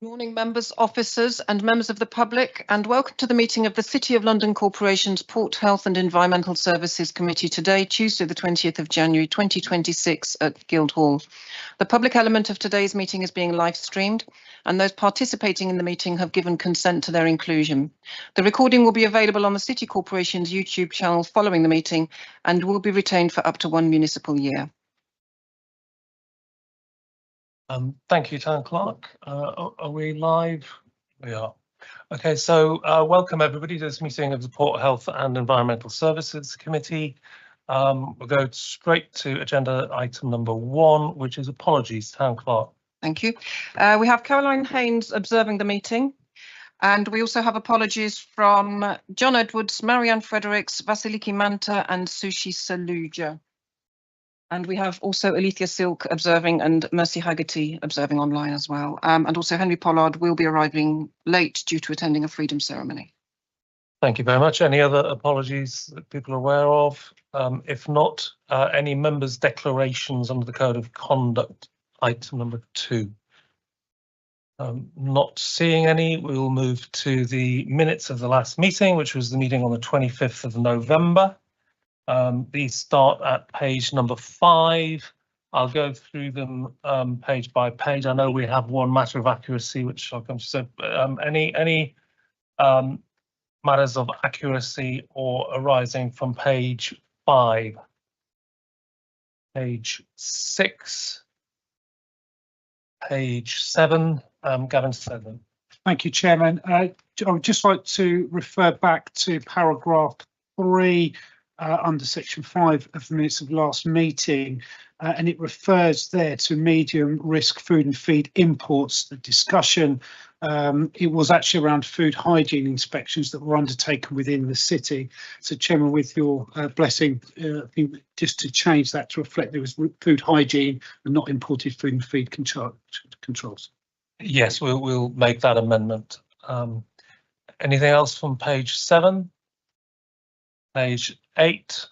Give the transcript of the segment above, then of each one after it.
Morning, members, officers and members of the public, and welcome to the meeting of the City of London Corporation's Port Health and Environmental Services Committee today, Tuesday the 20th of January 2026 at Guildhall. The public element of today's meeting is being live streamed, and those participating in the meeting have given consent to their inclusion. The recording will be available on the City Corporation's YouTube channel following the meeting and will be retained for up to 1 municipal year. Thank you, Town Clerk. Are we live? We are. Okay, so welcome everybody to this meeting of the Port Health and Environmental Services Committee. We'll go straight to agenda item number 1, which is apologies, Town Clerk. Thank you. We have Caroline Haynes observing the meeting, and we also have apologies from John Edwards, Marianne Fredericks, Vasiliki Manta and Sushi Saluja. And we have also Alethea Silk observing and Mercy Haggerty observing online as well. And also Henry Pollard will be arriving late due to attending a freedom ceremony. Thank you very much. Any other apologies that people are aware of? If not, any members' declarations under the Code of Conduct, item number 2. Not seeing any, we will move to the minutes of the last meeting, which was the meeting on the 25th of November. These start at page number 5. I'll go through them page by page. I know we have one matter of accuracy, which I'll come to. So, any matters of accuracy or arising from page 5, page 6, page 7. Gavin Stedman. Thank you, Chairman. I would just like to refer back to paragraph 3. Under section 5 of the minutes of last meeting, and it refers there to medium risk food and feed imports. The discussion, it was actually around food hygiene inspections that were undertaken within the city. So, Chairman, with your blessing, I think just to change that to reflect there was food hygiene and not imported food and feed controls. Yes, we'll make that amendment. Anything else from page 7? Page 8,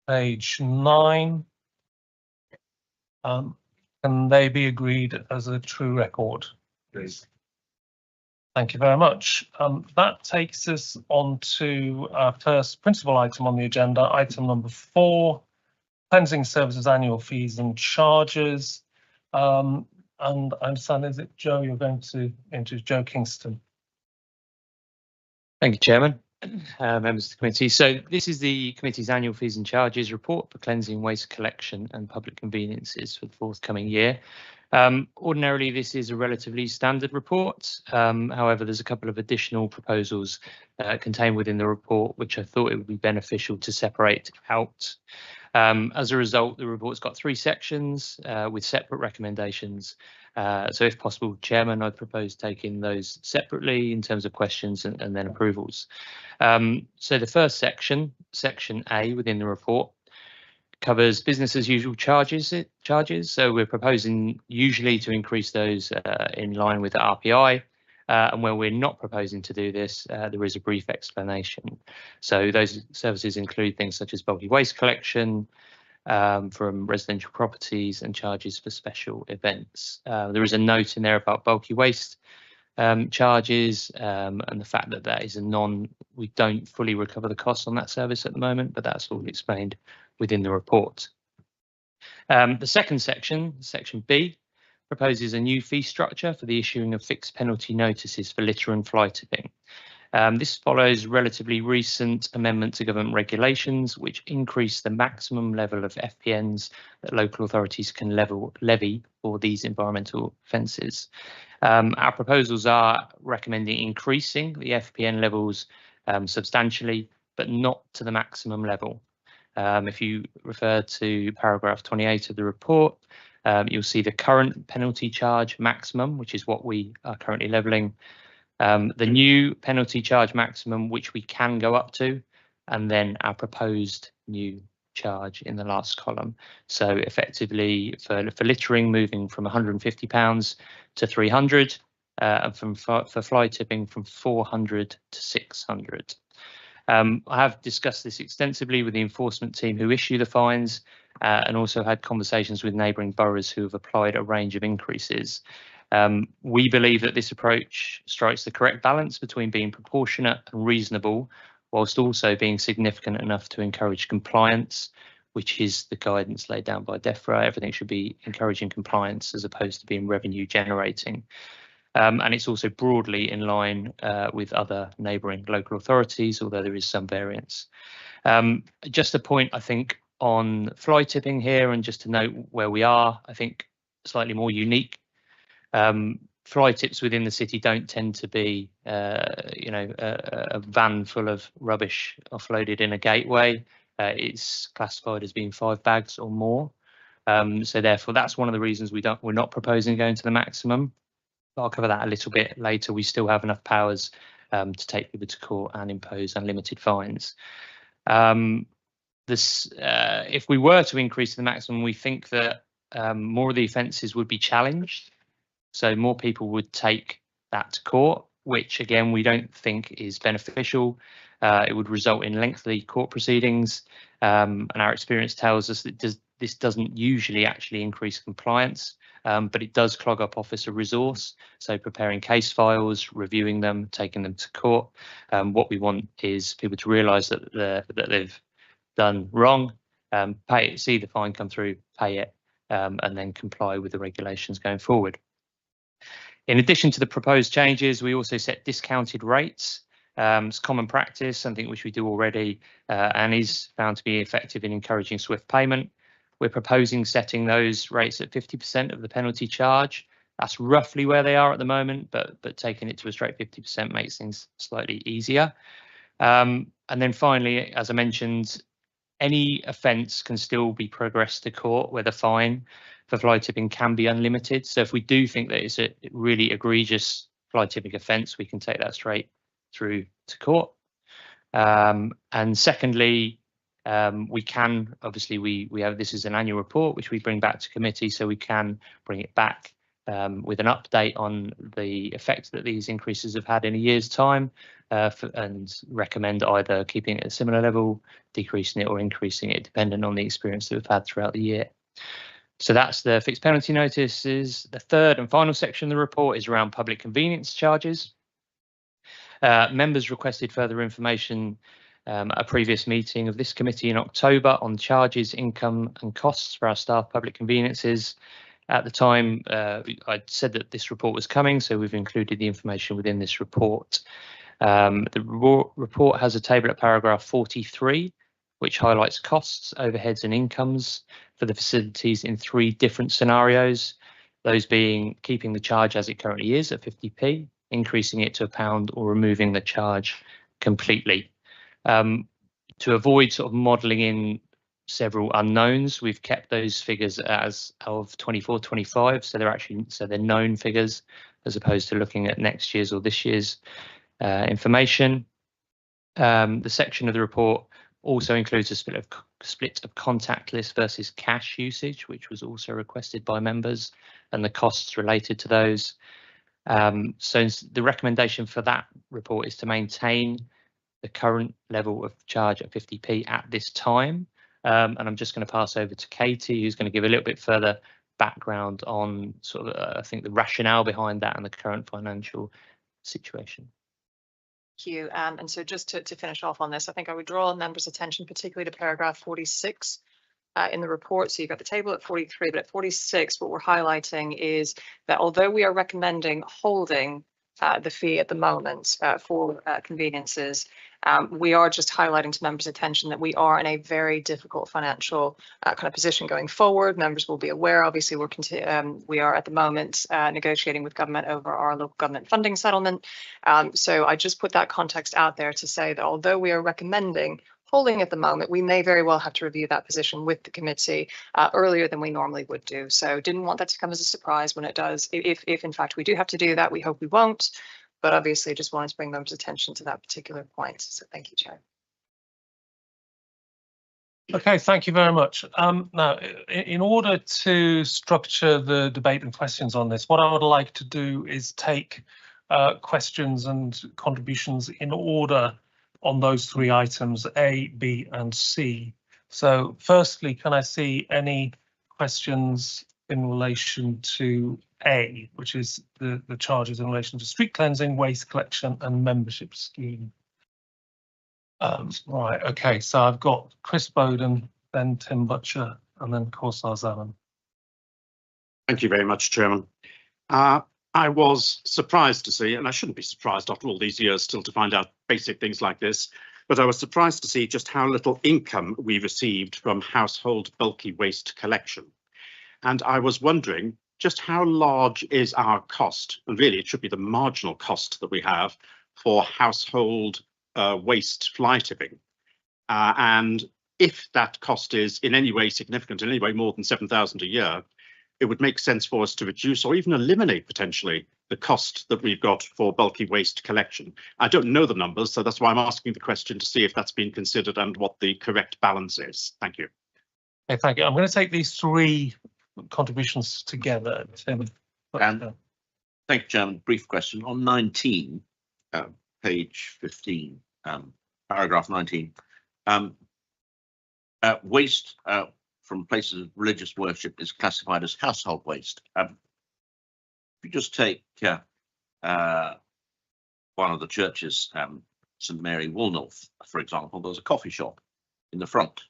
page 9, can they be agreed as a true record, please? Thank you very much. That takes us on to our first principal item on the agenda, item number 4, cleansing services annual fees and charges. And I understand, is it Joe, you're going to introduce Joe Kingston? Thank you, Chairman. Members of the committee. So this is the committee's annual fees and charges report for cleansing, waste collection and public conveniences for the forthcoming year. Ordinarily, this is a relatively standard report. However, there's a couple of additional proposals contained within the report, which I thought it would be beneficial to separate out. As a result, the report's got 3 sections with separate recommendations. So if possible, Chairman, I'd propose taking those separately in terms of questions and then approvals. So the first section, section A within the report, covers business as usual charges. So we're proposing usually to increase those in line with the RPI. And where we're not proposing to do this, there is a brief explanation. So those services include things such as bulky waste collection from residential properties and charges for special events. There is a note in there about bulky waste charges and the fact that that is we don't fully recover the costs on that service at the moment, but that's all explained within the report. The second section, section B, proposes a new fee structure for the issuing of fixed penalty notices for litter and fly tipping. This follows relatively recent amendment to government regulations, which increase the maximum level of FPNs that local authorities can levy for these environmental offences. Our proposals are recommending increasing the FPN levels substantially, but not to the maximum level. If you refer to paragraph 28 of the report, you'll see the current penalty charge maximum, which is what we are currently levelling, the new penalty charge maximum, which we can go up to, and then our proposed new charge in the last column. So effectively for littering, moving from £150 to 300, and for fly tipping from 400 to 600. I have discussed this extensively with the enforcement team who issue the fines, and also had conversations with neighbouring boroughs who have applied a range of increases. We believe that this approach strikes the correct balance between being proportionate and reasonable, whilst also being significant enough to encourage compliance, which is the guidance laid down by DEFRA. Everything should be encouraging compliance as opposed to being revenue generating. And it's also broadly in line with other neighbouring local authorities, although there is some variance. Just a point, I think, on fly tipping here, and just to note where we are, I think slightly more unique. Fly tips within the city don't tend to be, a van full of rubbish offloaded in a gateway. It's classified as being 5 bags or more. So therefore, that's one of the reasons we're not proposing going to the maximum. But I'll cover that a little bit later. We still have enough powers to take people to court and impose unlimited fines. If we were to increase the maximum, we think that more of the offences would be challenged. So more people would take that to court, which again, we don't think is beneficial. It would result in lengthy court proceedings. And our experience tells us that this doesn't usually actually increase compliance, but it does clog up officer resource. So preparing case files, reviewing them, taking them to court. What we want is people to realise that they've done wrong, pay it, see the fine come through, pay it, and then comply with the regulations going forward. In addition to the proposed changes, we also set discounted rates. It's common practice, something which we do already, and is found to be effective in encouraging swift payment. We're proposing setting those rates at 50% of the penalty charge. That's roughly where they are at the moment, but taking it to a straight 50% makes things slightly easier. And then finally, as I mentioned, any offence can still be progressed to court where the fine for fly tipping can be unlimited. So if we do think that it's a really egregious fly tipping offence, we can take that straight through to court. And secondly, we can, obviously, we have, this is an annual report which we bring back to committee, so we can bring it back with an update on the effect that these increases have had in a year's time, and recommend either keeping it at a similar level, decreasing it, or increasing it, depending on the experience that we've had throughout the year. So that's the fixed penalty notices. The third and final section of the report is around public convenience charges. Members requested further information at a previous meeting of this committee in October on charges, income and costs for our staff public conveniences. At the time, I'd said that this report was coming, so we've included the information within this report. The report has a table at paragraph 43, which highlights costs, overheads and incomes for the facilities in 3 different scenarios, those being keeping the charge as it currently is at 50p, increasing it to £1, or removing the charge completely. To avoid sort of modelling in several unknowns, we've kept those figures as of 24-25, so they're known figures as opposed to looking at next year's or this year's information. The section of the report also includes a split of contactless versus cash usage, which was also requested by members, and the costs related to those. So the recommendation for that report is to maintain the current level of charge at 50p at this time. And I'm just going to pass over to Katie, who's going to give a little bit further background on sort of, I think, the rationale behind that and the current financial situation. Thank you. And so just to finish off on this, I think I would draw members' attention particularly to paragraph 46 in the report. So you've got the table at 43, but at 46, what we're highlighting is that although we are recommending holding the fee at the moment for conveniences, we are just highlighting to members' attention that we are in a very difficult financial kind of position going forward. Members will be aware, obviously, we are at the moment negotiating with government over our local government funding settlement. So I just put that context out there to say that although we are recommending holding at the moment, we may very well have to review that position with the committee earlier than we normally would do. So didn't want that to come as a surprise when it does. If in fact we do have to do that, we hope we won't. But obviously just wanted to bring members' attention to that particular point. So thank you, Chair. Okay, thank you very much. Now, in order to structure the debate and questions on this, what I would like to do is take questions and contributions in order on those 3 items, A, B and C. So firstly, can I see any questions in relation to 5A, which is the charges in relation to street cleansing, waste collection and membership scheme. Right, okay, so I've got Chris Bowden, then Tim Butcher, and then Korsar Zaman. Thank you very much, Chairman. I was surprised to see, and I shouldn't be surprised after all these years still to find out basic things like this, but I was surprised to see just how little income we received from household bulky waste collection. And I was wondering just how large is our cost, and really it should be the marginal cost that we have for household waste fly tipping. And if that cost is in any way significant, in any way more than 7,000 a year, it would make sense for us to reduce or even eliminate potentially the cost that we've got for bulky waste collection. I don't know the numbers, so that's why I'm asking the question to see if that's been considered and what the correct balance is. Thank you. Okay, thank you. I'm going to take these three contributions together. Tim. Thank you, Chairman. Brief question on 19, page 15, paragraph 19. Waste from places of religious worship is classified as household waste. If you just take one of the churches, St Mary Woolnorth, for example, there's a coffee shop in the front.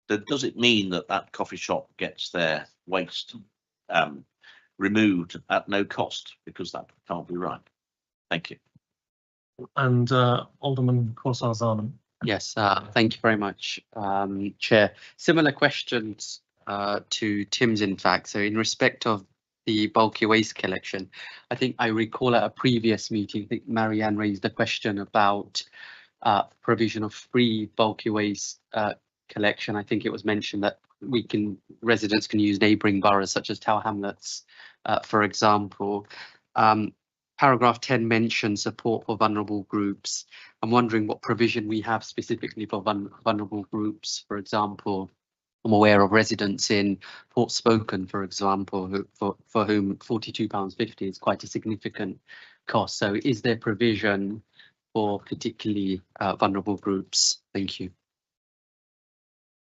Does it mean that that coffee shop gets their waste removed at no cost? Because that can't be right. Thank you. And Alderman Korsar Zaman. Yes, thank you very much, Chair. Similar questions to Tim's, in fact. So in respect of the bulky waste collection, I think I recall at a previous meeting, I think Marianne raised a question about provision of free bulky waste collection. I think it was mentioned that residents can use neighbouring boroughs such as Tower Hamlets, for example. Paragraph 10 mentions support for vulnerable groups. I'm wondering what provision we have specifically for vulnerable groups. For example, I'm aware of residents in Portspoken, for example, for whom £42.50 is quite a significant cost. So is there provision for particularly vulnerable groups? Thank you.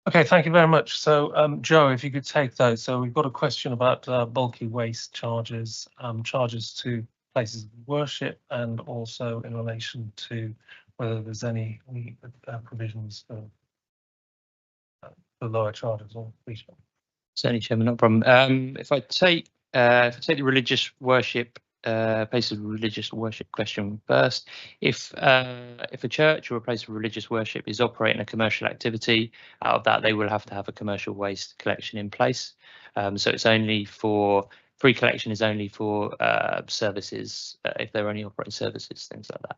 Okay, thank you very much. So, Joe, if you could take those. So we've got a question about bulky waste charges, charges to places of worship, and also in relation to whether there's any provisions for lower charges or fees. Certainly, Chairman, not a problem. If I take the religious worship, place of religious worship question first, if a church or a place of religious worship is operating a commercial activity, out of that they will have to have a commercial waste collection in place. So it's only for free collection is only for services, if they're only operating services, things like that.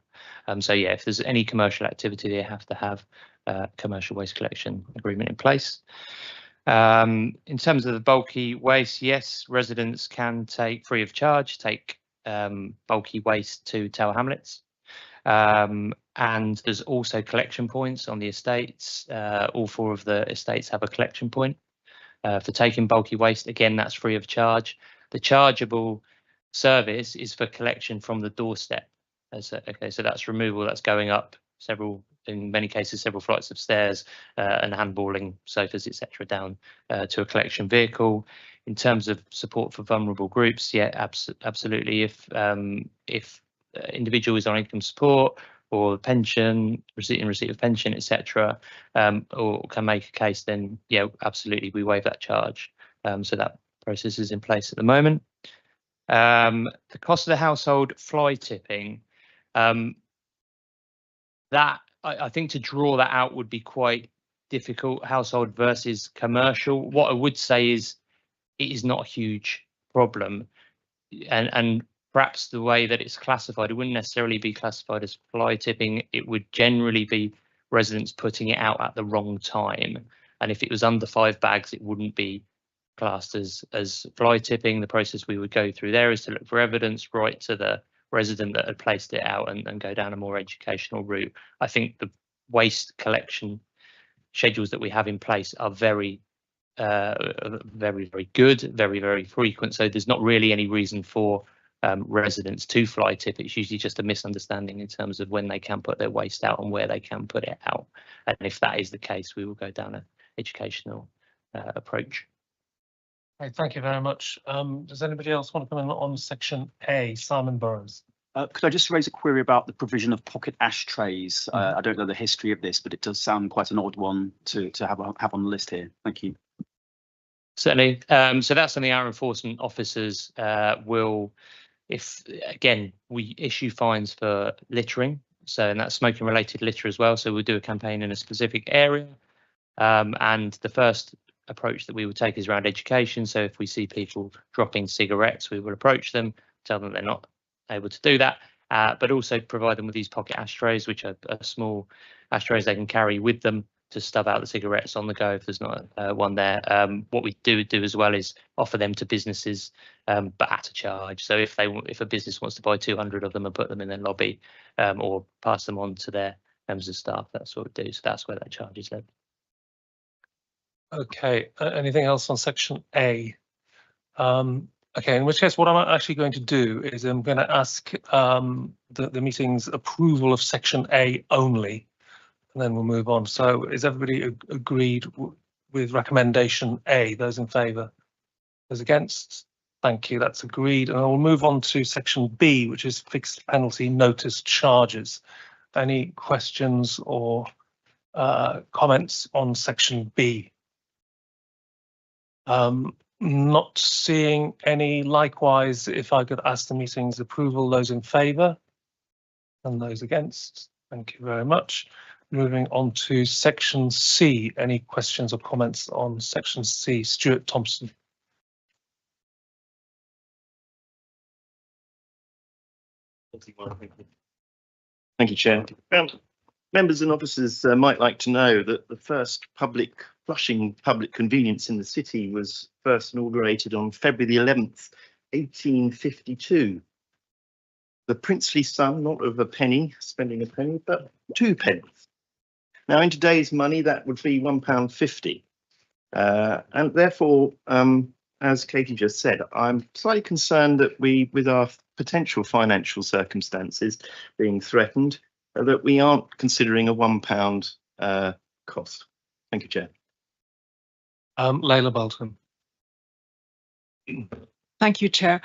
So yeah, if there's any commercial activity, they have to have a commercial waste collection agreement in place. In terms of the bulky waste, yes, residents can take free of charge, bulky waste to Tower Hamlets. And there's also collection points on the estates. All 4 of the estates have a collection point for taking bulky waste. Again, that's free of charge. The chargeable service is for collection from the doorstep. Okay, so that's removal, that's going up in many cases, several flights of stairs and handballing sofas, etc., down to a collection vehicle. In terms of support for vulnerable groups, yeah, absolutely. If individual is on income support or pension, receipt of pension, etc., or can make a case, then yeah, absolutely, we waive that charge. So that process is in place at the moment. The cost of the household fly tipping, that I think to draw that out would be quite difficult, household versus commercial. What I would say is it is not a huge problem, and perhaps the way that it's classified, it wouldn't necessarily be classified as fly tipping. It would generally be residents putting it out at the wrong time, and if it was under 5 bags, it wouldn't be classed as fly tipping. The process we would go through there is to look for evidence, write to the resident that had placed it out, and go down a more educational route. I think the waste collection schedules that we have in place are very good, very frequent. So there's not really any reason for residents to fly tip. It's usually just a misunderstanding in terms of when they can put their waste out and where they can put it out. And if that is the case, we will go down an educational approach. Okay, thank you very much. Does anybody else want to come in on section A? Simon Burrows. Could I just raise a query about the provision of pocket ashtrays? Mhm. I don't know the history of this, but it does sound quite an odd one to have on the list here. Thank you. Certainly. So that's something our enforcement officers will, if again, we issue fines for littering. So, and that's smoking related litter as well. So we'll do a campaign in a specific area. And the first approach that we will take is around education. So if we see people dropping cigarettes, we will approach them, tell them they're not able to do that, but also provide them with these pocket ashtrays, which are small ashtrays they can carry with them to stub out the cigarettes on the go if there's not one there. What we do as well is offer them to businesses, but at a charge. So if a business wants to buy 200 of them and put them in their lobby, or pass them on to their members of staff, that's what we do. So that's where that charge is levied. Okay, anything else on section A? Okay, in which case what I'm actually going to do is I'm going to ask the meeting's approval of section A only, and then we'll move on. So is everybody agreed with recommendation A? Those in favour? Those against? Thank you, that's agreed. And I'll move on to section B, which is fixed penalty notice charges. Any questions or comments on section B? Not seeing any. Likewise, if I could ask the meeting's approval, those in favour and those against. Thank you very much. Moving on to section C. Any questions or comments on section C? Stuart Thompson. Thank you, Chair. Members and officers might like to know that the first flushing public convenience in the city was first inaugurated on February the 11th, 1852. The princely sum, not of a penny, spending a penny, but 2 pennies. Now, in today's money, that would be £1.50. And therefore, as Katie just said, I'm slightly concerned that with our potential financial circumstances being threatened, that we aren't considering a £1 cost. Thank you, Chair. Layla Bolton. Thank you, Chair.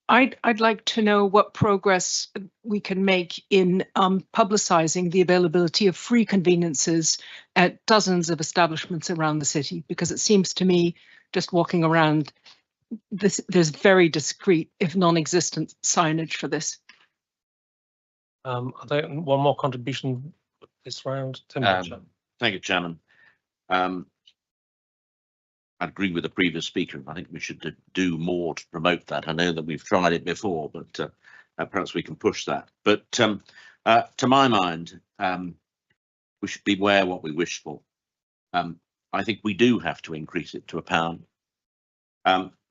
I'd like to know what progress we can make in publicising the availability of free conveniences at dozens of establishments around the city, because it seems to me, just walking around, there's very discreet, if non-existent, signage for this. One more contribution this round. Tim Butcher. Thank you, Chairman. I agree with the previous speaker. I think we should do more to promote that. I know that we've tried it before, but perhaps we can push that. But to my mind, we should beware what we wish for. I think we do have to increase it to £1.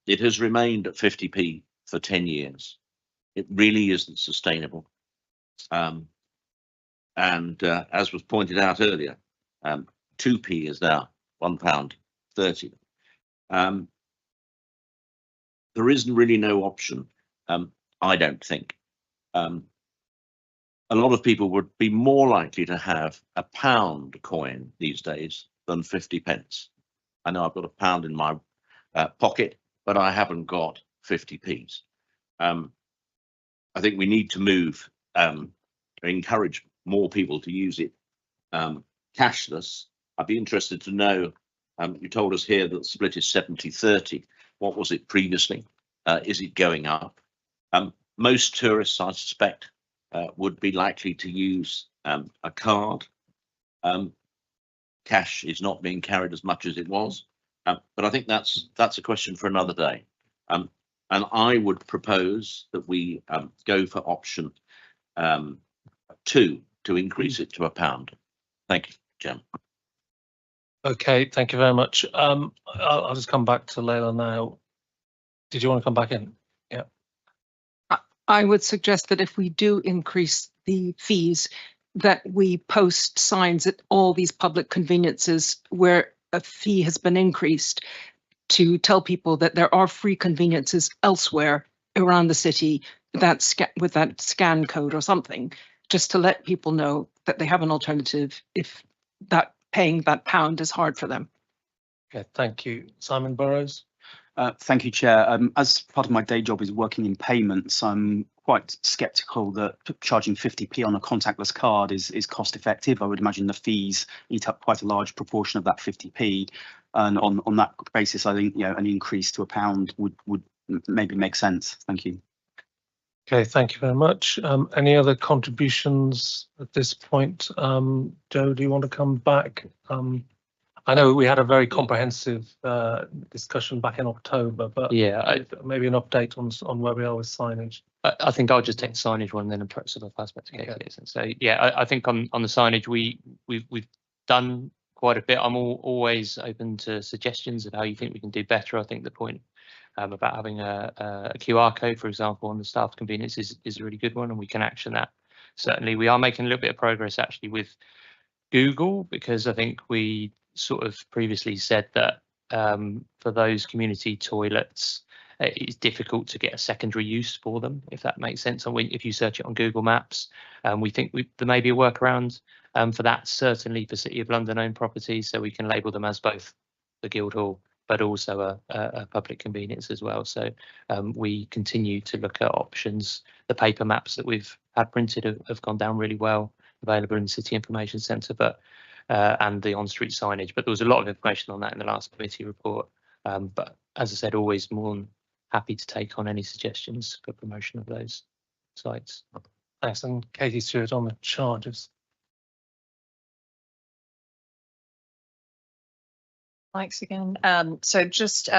It has remained at 50p for 10 years. It really isn't sustainable. And as was pointed out earlier, 2p is now £1.30. There isn't really no option, I don't think. A lot of people would be more likely to have a £1 coin these days than 50p. I know I've got £1 in my pocket, but I haven't got 50p's. I think we need to move, encourage more people to use it cashless. I'd be interested to know, you told us here that the split is 70-30. What was it previously? Is it going up? Most tourists, I suspect, would be likely to use a card. Cash is not being carried as much as it was, but I think that's a question for another day. And I would propose that we go for option 2 to increase it to £1. Thank you, Jim. Okay, thank you very much. I'll just come back to Layla now. Did you want to come back in? Yeah. I would suggest that if we do increase the fees, that we post signs at all these public conveniences where a fee has been increased to tell people that there are free conveniences elsewhere around the city with that scan code or something, just to let people know that they have an alternative if that paying that £1 is hard for them. Okay, thank you. Simon Burrows. Thank you, Chair. As part of my day job is working in payments, I'm quite sceptical that charging 50p on a contactless card is cost effective. I would imagine the fees eat up quite a large proportion of that 50p. And on that basis, I think an increase to £1 would maybe make sense. Thank you. Okay, thank you very much. Any other contributions at this point? Joe, do you want to come back? I know we had a very comprehensive discussion back in October, but yeah, maybe an update on where we are with signage. I think I'll just take the signage one and then sort of pass back to Katie. Okay. So yeah, I think on the signage we've done quite a bit. I'm always open to suggestions of how you think we can do better. I think the point about having a QR code, for example, on the staff convenience is a really good one, and we can action that. Certainly, we are making a little bit of progress actually with Google, because I think we sort of previously said that for those community toilets, it's difficult to get a secondary use for them, if that makes sense. And if you search it on Google Maps, we think there may be a workaround for that, certainly for City of London owned properties, so we can label them as both the Guildhall but also a public convenience as well. So we continue to look at options. The paper maps that we've had printed have gone down really well, available in the City Information Centre, but and the on-street signage. But there was a lot of information on that in the last committee report. But as I said, always more than happy to take on any suggestions for promotion of those sites. Thanks. And Katie Stewart on the charges. Thanks again. So just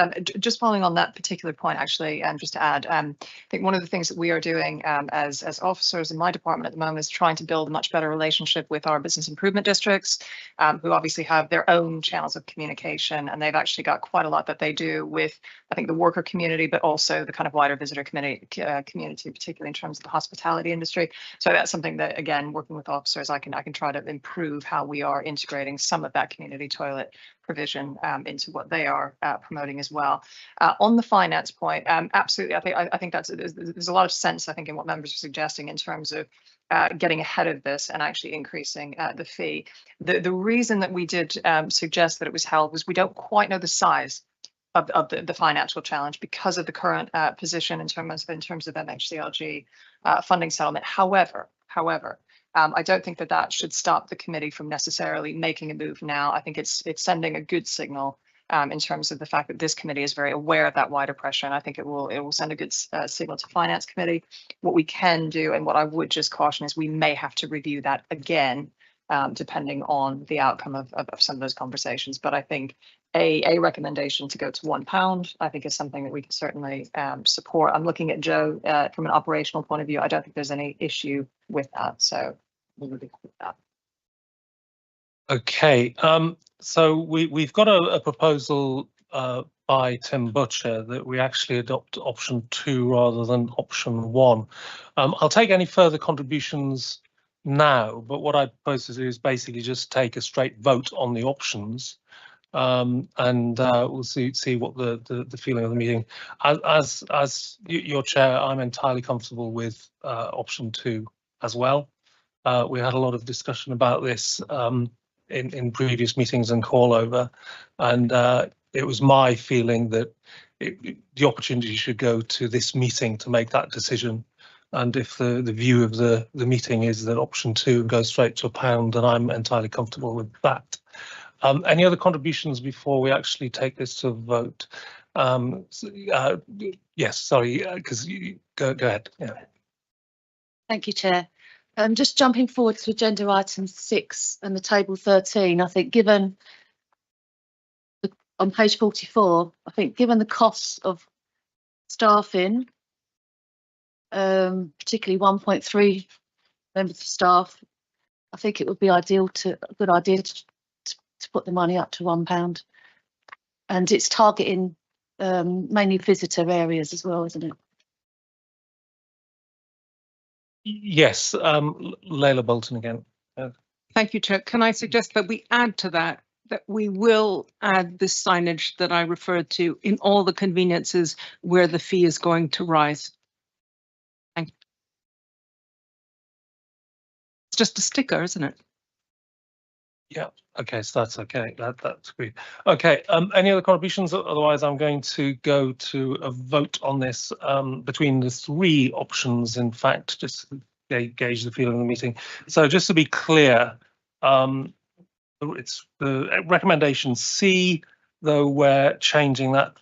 following on that particular point, actually, just to add, I think one of the things that we are doing as officers in my department at the moment is trying to build a much better relationship with our business improvement districts, who obviously have their own channels of communication, and they've actually got quite a lot that they do with, I think, the worker community, but also the kind of wider visitor community, particularly in terms of the hospitality industry. So that's something that, again, working with officers, I can try to improve how we are integrating some of that community toilet provision into what they are promoting as well. On the finance point, absolutely, I think there's a lot of sense, I think, in what members are suggesting in terms of getting ahead of this and actually increasing the fee. The reason that we did suggest that it was held was we don't quite know the size of the financial challenge because of the current position in terms of MHCLG funding settlement. However, I don't think that should stop the committee from necessarily making a move now. I think it's sending a good signal in terms of the fact that this committee is very aware of that wider pressure, and I think it will send a good signal to Finance Committee. What we can do, and what I would just caution, is we may have to review that again, depending on the outcome of some of those conversations. But I think a recommendation to go to £1, I think, is something that we can certainly support. I'm looking at Joe from an operational point of view. I don't think there's any issue with that, so we'll be with that. Okay, so we've got a proposal by Tim Butcher that we actually adopt option 2 rather than option 1. I'll take any further contributions now, but what I propose to do is basically just take a straight vote on the options, and we'll see what the feeling of the meeting. As your chair, I'm entirely comfortable with option 2 as well. We had a lot of discussion about this in previous meetings and call over, and it was my feeling that the opportunity should go to this meeting to make that decision. And if the view of the meeting is that option 2 goes straight to £1, then I'm entirely comfortable with that. Any other contributions before we actually take this to a vote? Yes, sorry, because you go ahead. Yeah. Thank you, Chair. Just jumping forward to agenda item 6 and the table 13, I think given on page 44, I think given the costs of staffing, particularly 1.3 members of staff, I think it would be a good idea to put the money up to £1, and it's targeting mainly visitor areas as well, isn't it? Yes, Layla Bolton again. Thank you, Chair. Can I suggest that we add to that we will add this signage that I referred to in all the conveniences where the fee is going to rise? Thank you. It's just a sticker, isn't it? Yeah, okay, so that's okay. That's great. Okay, any other contributions? Otherwise, I'm going to go to a vote on this between the three options, in fact, just to gauge the feeling of the meeting. So just to be clear, it's the recommendation C, though we're changing that,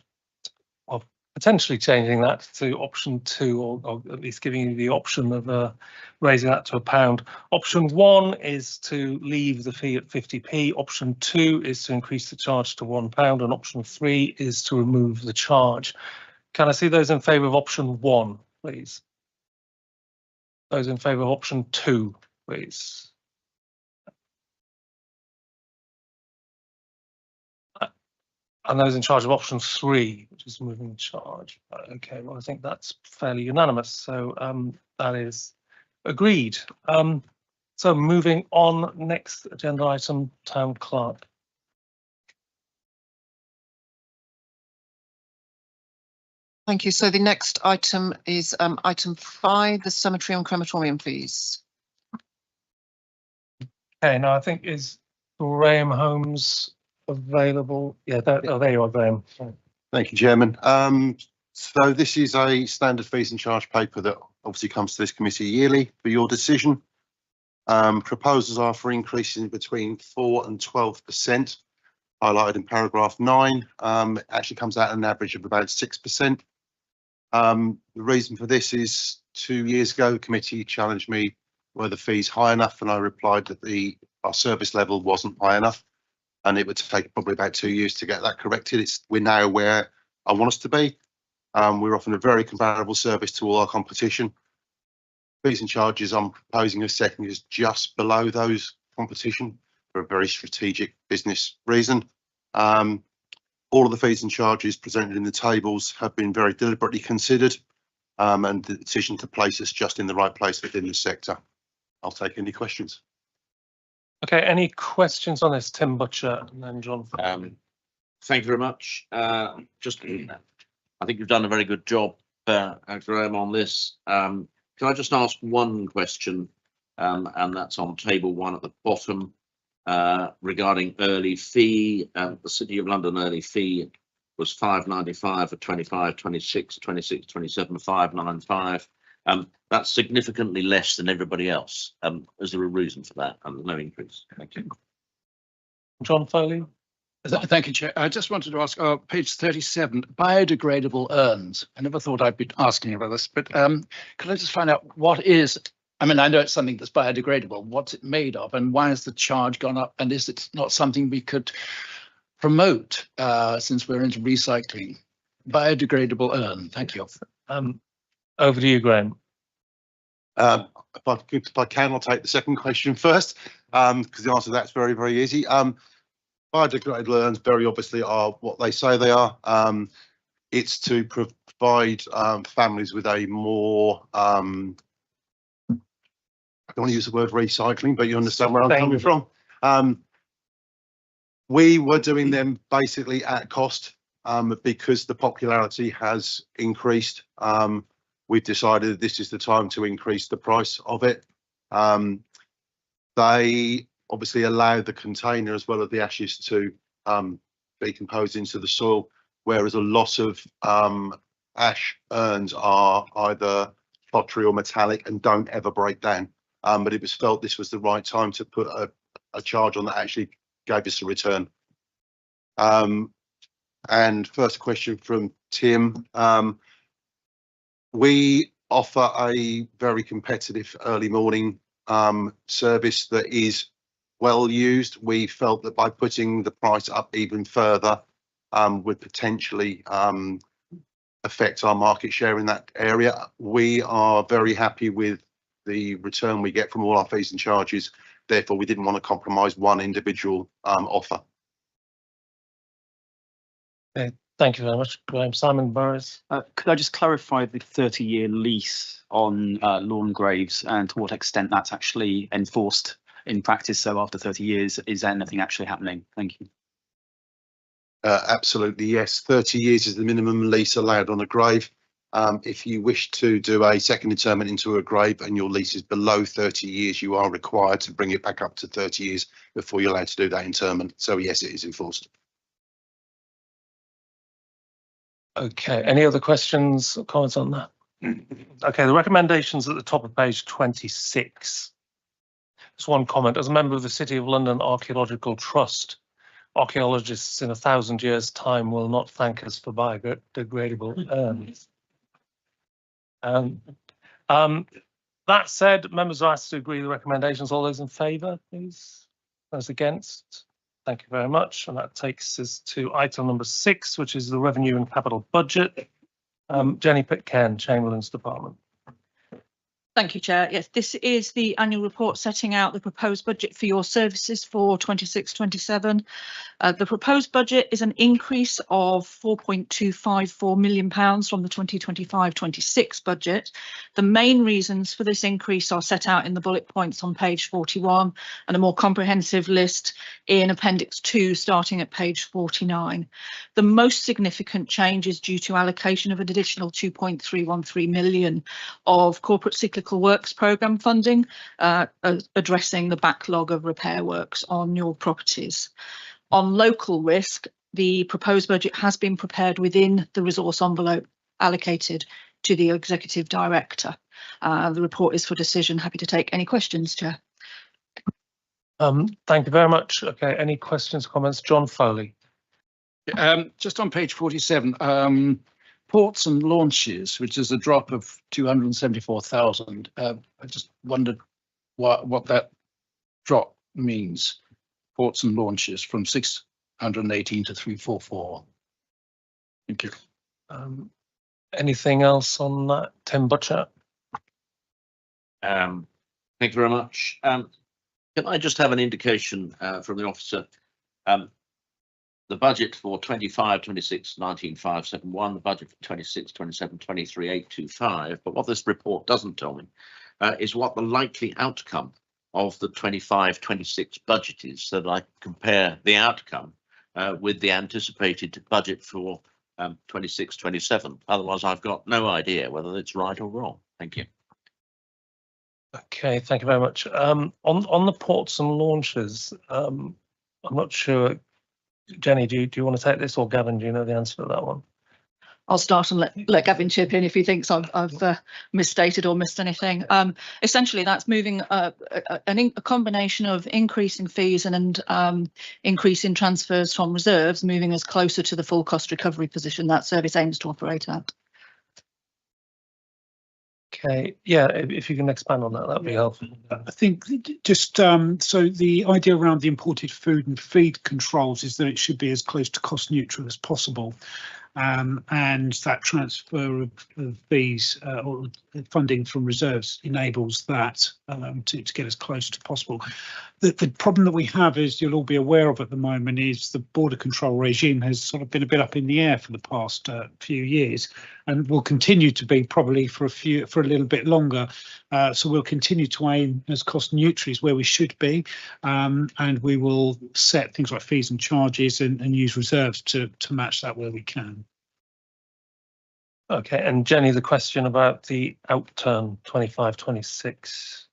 or potentially changing that to option 2, or at least giving you the option of raising that to £1. Option 1 is to leave the fee at 50p. Option 2 is to increase the charge to £1, and option 3 is to remove the charge. Can I see those in favour of option 1, please? Those in favour of option 2, please. And those in charge of option 3, which is removing the charge. Okay, well, I think that's fairly unanimous. So that is agreed. So moving on, next agenda item, Town Clerk. Thank you. So the next item is item 5, the cemetery and crematorium fees. Okay, now I think is Graham Holmes available? Yeah, there you are, Graham. Thank you, Chairman. So this is a standard fees and charge paper that obviously comes to this committee yearly for your decision. Proposals are for increases between 4 and 12%, highlighted in paragraph 9. It actually comes out an average of about 6%. The reason for this is 2 years ago, the committee challenged me were the fees high enough, and I replied that our service level wasn't high enough, and it would take probably about 2 years to get that corrected. We're now where I want us to be. We're offering a very comparable service to all our competition. Fees and charges I'm proposing a second is just below those competition for a very strategic business reason. All of the fees and charges presented in the tables have been very deliberately considered, and the decision to place us just in the right place within the sector. I'll take any questions. Okay, any questions on this, Tim Butcher and then John? Thank you very much. I think you've done a very good job, Graham, on this. Can I just ask one question, and that's on table 1 at the bottom, regarding early fee. The City of London early fee was £5.95 for 25, 26, 26, 27, £5.95. That's significantly less than everybody else. Is there a reason for that? And there's no increase. Thank you. John Foley. Thank you, Chair. I just wanted to ask, page 37, biodegradable urns. I never thought I'd be asking about this, but could I just find out what is, I mean, I know it's something that's biodegradable. What's it made of, and why has the charge gone up? And is it not something we could promote since we're into recycling? Biodegradable urn. Thank you. Over to you, Graham. If I can, I'll take the second question first, because the answer to that's very, very easy. Biodegradable urns very obviously are what they say they are. It's to provide families with a more, I don't want to use the word recycling, but you understand where I'm coming from. We were doing them basically at cost, because the popularity has increased. We've decided this is the time to increase the price of it. They obviously allow the container as well as the ashes to decompose into the soil, whereas a lot of ash urns are either pottery or metallic and don't ever break down. But it was felt this was the right time to put a charge on that actually gave us a return. And first question from Tim. We offer a very competitive early morning service that is well used. We felt that by putting the price up even further would potentially affect our market share in that area. We are very happy with the return we get from all our fees and charges. Therefore, we didn't want to compromise one individual offer. Okay, thank you very much, Graham. Simon Burris. Could I just clarify the 30-year lease on lawn graves and to what extent that's actually enforced in practice? So after 30 years, is there anything actually happening? Thank you. Absolutely, yes. 30 years is the minimum lease allowed on a grave. If you wish to do a second interment into a grave and your lease is below 30 years, you are required to bring it back up to 30 years before you're allowed to do that interment. So yes, it is enforced. Okay, any other questions or comments on that? Okay, the recommendations at the top of page 26. Just one comment. As a member of the City of London Archaeological Trust, archaeologists in 1,000 years' time will not thank us for biodegradable urns. That said, members are asked to agree with the recommendations. All those in favour, please. Those against? Thank you very much. And that takes us to item number 6, which is the revenue and capital budget. Jenny Pitcairn, Chamberlain's Department. Thank you, Chair. Yes, this is the annual report setting out the proposed budget for your services for 26-27. The proposed budget is an increase of £4.254 million from the 2025-26 budget. The main reasons for this increase are set out in the bullet points on page 41 and a more comprehensive list in Appendix 2 starting at page 49. The most significant change is due to allocation of an additional £2.313 million of corporate cyclical works programme funding, addressing the backlog of repair works on your properties. On local risk, the proposed budget has been prepared within the resource envelope allocated to the Executive Director. The report is for decision. Happy to take any questions, Chair. Thank you very much. Okay, any questions, comments? John Foley. Just on page 47, ports and launches, which is a drop of 274,000. I just wondered what that drop means. Ports and launches from 618 to 344. Thank you. Anything else on that, Tim Butcher? Thank you very much. Can I just have an indication from the officer? The budget for 25-26 19,571, the budget for 26-27 23,825. But what this report doesn't tell me is what the likely outcome of the 25-26 budget is, so that I can compare the outcome with the anticipated budget for 26-27. Otherwise, I've got no idea whether it's right or wrong. Thank you. Okay, thank you very much. On the ports and launches, I'm not sure. Jenny, do you want to take this, or Gavin, do you know the answer to that one? I'll start and let Gavin chip in if he thinks I've misstated or missed anything. Essentially, that's moving a combination of increasing fees and increase in transfers from reserves, moving us closer to the full cost recovery position that service aims to operate at. Okay, yeah, if you can expand on that, that would be helpful. I think just so the idea around the imported food and feed controls is that it should be as close to cost neutral as possible. And that transfer of fees or funding from reserves enables that to get as close to possible. The problem that we have, as you'll all be aware of at the moment, is the border control regime has sort of been a bit up in the air for the past few years, and will continue to be probably for a little bit longer. So we'll continue to aim as cost neutral is where we should be, and we will set things like fees and charges and use reserves to match that where we can. Okay, and Jenny, the question about the outturn 25-26.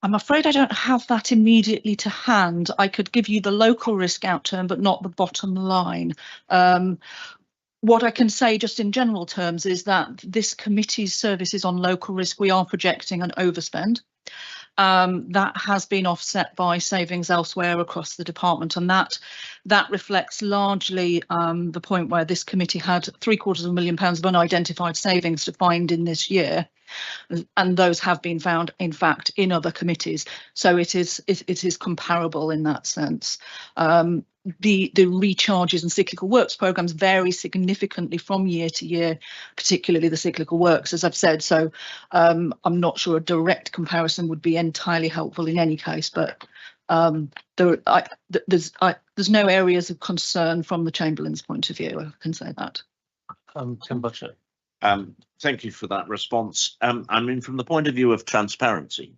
I'm afraid I don't have that immediately to hand. I could give you the local risk outturn, but not the bottom line. What I can say just in general terms is that this committee's services on local risk, we are projecting an overspend. That has been offset by savings elsewhere across the department, and that reflects largely the point where this committee had £750,000 of unidentified savings to find in this year, and those have been found in fact in other committees, so it is comparable in that sense. The recharges and cyclical works programmes vary significantly from year to year, particularly the cyclical works, as I've said, so I'm not sure a direct comparison would be entirely helpful in any case, but there's no areas of concern from the Chamberlain's point of view, I can say that. Tim Butcher. Thank you for that response. I mean, from the point of view of transparency,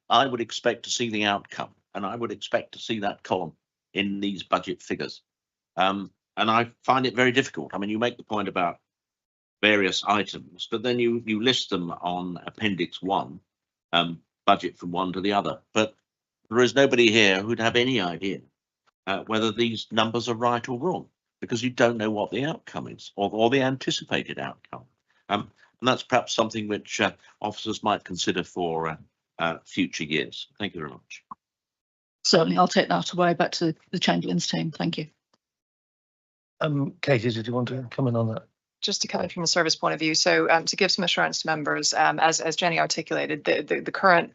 I would expect to see the outcome, and I would expect to see that column in these budget figures. And I find it very difficult. I mean, you make the point about various items, but then you list them on Appendix 1, budget from one to the other. But there is nobody here who'd have any idea whether these numbers are right or wrong, because you don't know what the outcome is or the anticipated outcome. And that's perhaps something which officers might consider for future years. Thank you very much. Certainly, I'll take that away back to the Chamberlain's team. Thank you. Katie, did you want to come in on that? Just to come in from a service point of view, so to give some assurance to members, as Jenny articulated, the current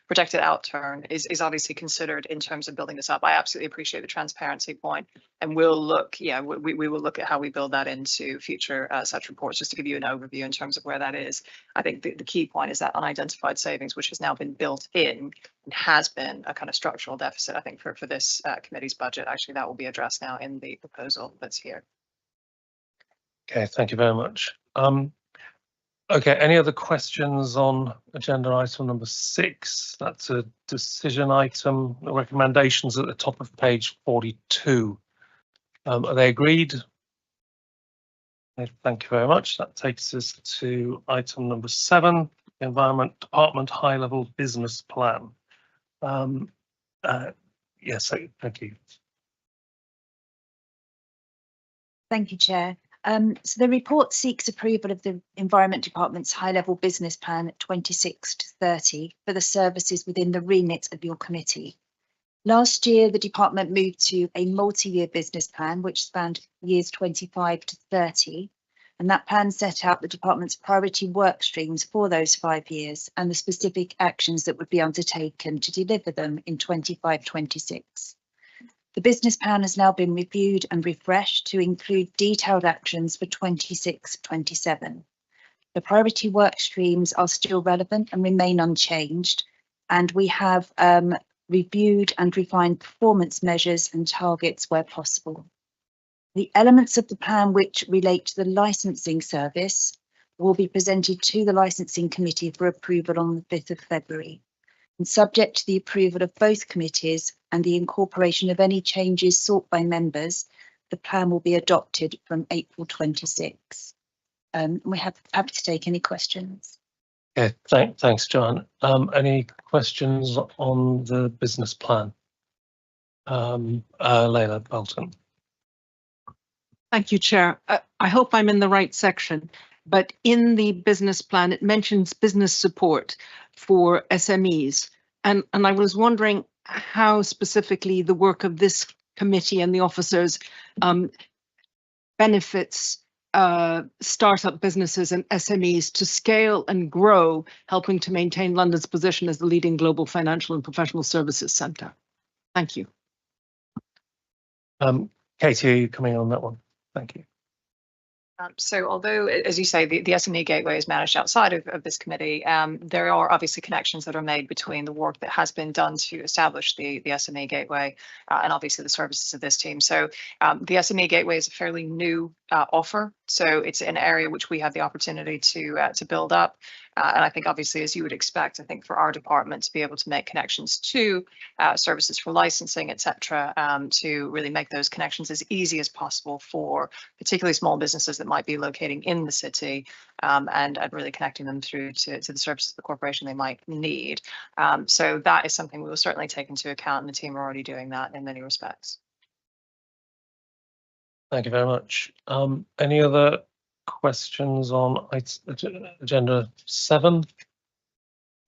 projected outturn is obviously considered in terms of building this up. I absolutely appreciate the transparency point, and we'll look, we will look at how we build that into future such reports, just to give you an overview in terms of where that is. I think the key point is that unidentified savings, which has now been built in and has been a kind of structural deficit, I think, for this committee's budget. Actually, that will be addressed now in the proposal that's here. Okay, thank you very much. Okay, any other questions on agenda item number 6? That's a decision item, the recommendations at the top of page 42. Are they agreed? Okay, thank you very much. That takes us to item number 7, the Environment Department High Level Business Plan. Yes, thank you. Thank you, Chair. So the report seeks approval of the Environment Department's high-level business plan 26 to 30 for the services within the remit of your committee. Last year, the department moved to a multi-year business plan which spanned years 25 to 30, and that plan set out the department's priority work streams for those 5 years and the specific actions that would be undertaken to deliver them in 25-26. The business plan has now been reviewed and refreshed to include detailed actions for 26-27. The priority work streams are still relevant and remain unchanged, and we have reviewed and refined performance measures and targets where possible. The elements of the plan which relate to the licensing service will be presented to the licensing committee for approval on the 5th of February. And subject to the approval of both committees and the incorporation of any changes sought by members, the plan will be adopted from April 26. We're happy to take any questions. Okay, thanks, John. Any questions on the business plan? Leila Bolton. Thank you, Chair. I hope I'm in the right section, but in the business plan, it mentions business support for SMEs. And I was wondering how specifically the work of this committee and the officers benefits startup businesses and SMEs to scale and grow, helping to maintain London's position as the leading global financial and professional services centre. Thank you. Katie, are you coming on that one? Thank you. So although, as you say, the SME Gateway is managed outside of this committee, there are obviously connections that are made between the work that has been done to establish the SME Gateway and obviously the services of this team. So the SME Gateway is a fairly new offer, so it's an area which we have the opportunity to build up. And I think obviously, as you would expect, I think for our department to be able to make connections to services for licensing, etc., to really make those connections as easy as possible for particularly small businesses that might be locating in the city, and really connecting them through to the services of the corporation they might need. So that is something we will certainly take into account, and the team are already doing that in many respects. Thank you very much. Any other questions on agenda 7?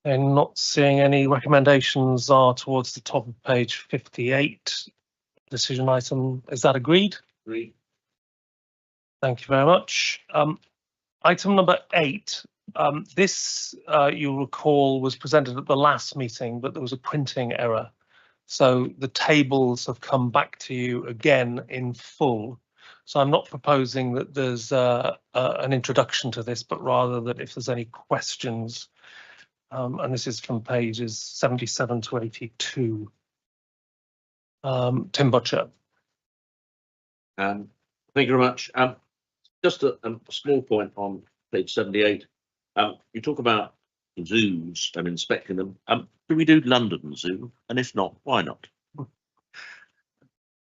And not seeing any. Recommendations are towards the top of page 58. Decision item, is that agreed? Agreed. Thank you very much. Item number 8. This, you'll recall, was presented at the last meeting, but there was a printing error. So the tables have come back to you again in full. So I'm not proposing that there's an introduction to this, but rather that if there's any questions, and this is from pages 77 to 82. Tim Butcher. Thank you very much. Just a small point on page 78. You talk about zoos and inspecting them. Do we do London Zoo? And if not, why not?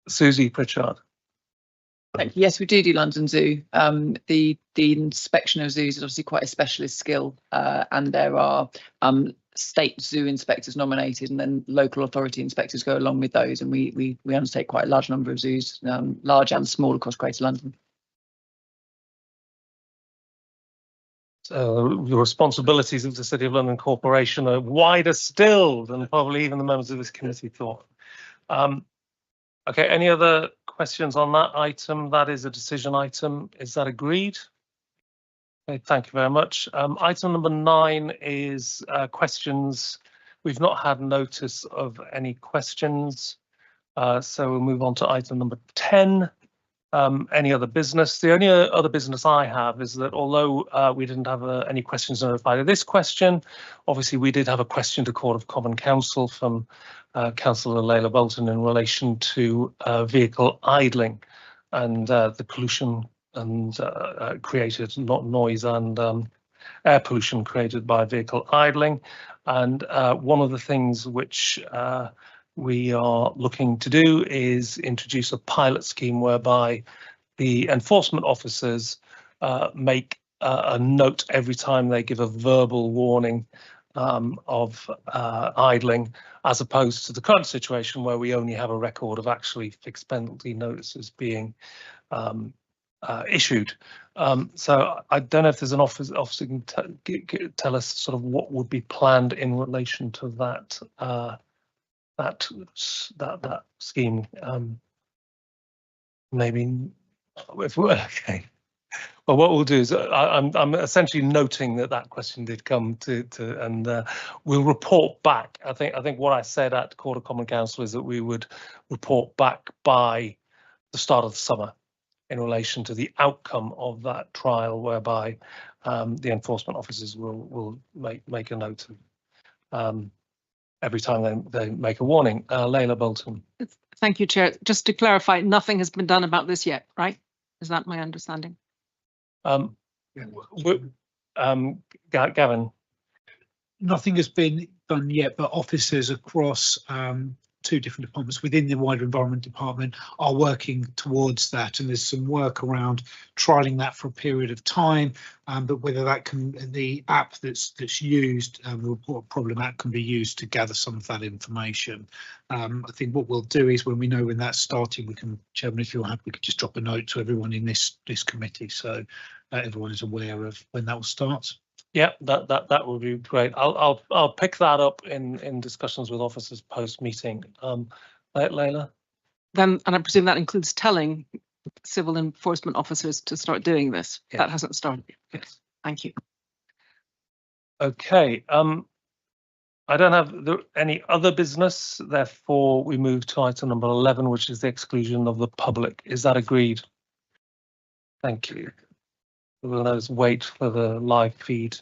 Susie Pritchard. Yes, we do London Zoo. The inspection of zoos is obviously quite a specialist skill, and there are state zoo inspectors nominated, and then local authority inspectors go along with those. And we undertake quite a large number of zoos, large and small, across Greater London. So the responsibilities of the City of London Corporation are wider still than probably even the members of this committee thought. Okay, any other questions on that item? That is a decision item. Is that agreed? Okay, thank you very much. Item number 9 is questions. We've not had notice of any questions, so we'll move on to item number 10. Any other business? The only other business I have is that although we didn't have any questions notified of this question, obviously we did have a question to Court of Common Council from Councillor Layla Bolton in relation to vehicle idling and the pollution and created, not noise and air pollution created by vehicle idling. And one of the things which we are looking to do is introduce a pilot scheme whereby the enforcement officers make a note every time they give a verbal warning of idling, as opposed to the current situation where we only have a record of actually fixed penalty notices being issued. So I don't know if there's an officer can tell us sort of what would be planned in relation to that that scheme. Maybe if we're okay. Well, what we'll do is I'm essentially noting that question did come to and we'll report back. I think what I said at Court of Common Council is that we would report back by the start of the summer in relation to the outcome of that trial, whereby the enforcement officers will make a note of every time they make a warning. Layla Bolton. Thank you, Chair. Just to clarify, nothing has been done about this yet, right? Is that my understanding? Gavin. Nothing has been done yet, but officers across 2 different departments within the wider environment department are working towards that, and there's some work around trialing that for a period of time, but whether that can, the app that's used, the report problem app, can be used to gather some of that information. I think what we'll do is when we know when that's starting, we can, Chairman, if you're happy, we could just drop a note to everyone in this committee, so everyone is aware of when that will start. Yeah, that would be great. I'll pick that up in discussions with officers post meeting. Layla. Then, and I presume that includes telling civil enforcement officers to start doing this. Yeah. That hasn't started yet. Yes. Thank you. Okay. I don't have any other business. Therefore, we move to item number 11, which is the exclusion of the public. Is that agreed? Thank you. We'll just wait for the live feed